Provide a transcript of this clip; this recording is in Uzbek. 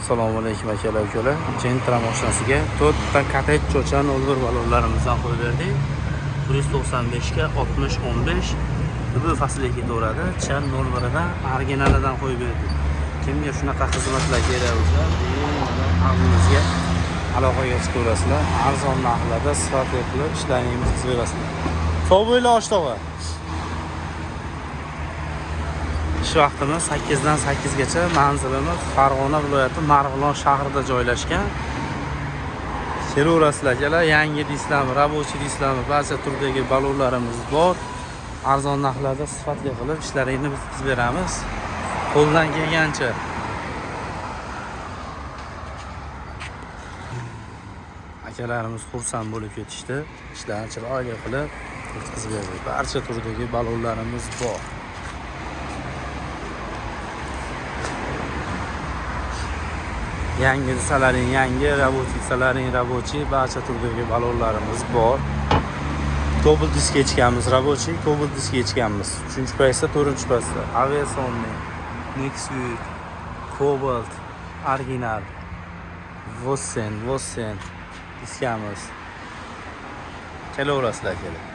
Assalomu alaykum akalar ukalar. Gentra mashinasiga 4 ta Cottage cho'cha 01 balonlarimizdan qo'yib berdik. 195 ga 60-15 bu faslga ketaveradi. Chan 01 dan originalidan qo'yib berdik. Kimga shunaqa xizmatlar kerak bo'lsa, o'zingizga aloqaga chiqaverasizlar. Arzon narxlarda sifatli qilib ishlaringizni qilib berasizlar. Sog' bo'ylar oshtog'a. Ish vaqtimiz 8 dan 8 gacha, manzilimiz Farg'ona viloyati Marg'ilon shahrida joylashgan. Kelaverasizlar akalar, yangi disklarmi, rabochiy disklarmi, barcha turdagi balonlarimiz bor. Arzon narxlarda sifatli qilib ishlaringizni biz qilib beramiz. Qo'ldan kelgancha. Akalarimiz xursand bo'lib ketishdi. Ishlarni chiroyli qilib yetkazib berdik. Barcha turdagi balonlarimiz bor. Yangi disalaring yangi, rabochiy disalaring rabochiy, barcha turdagi balonlarimiz bor. Double disk yechganmiz, rabochiy, double disk yechganmiz. 3-paysa, 4-paysa. Aviasonning, Nexus, Cobalt, original, Vossen diskamiz. Kelaverasizlar akalar.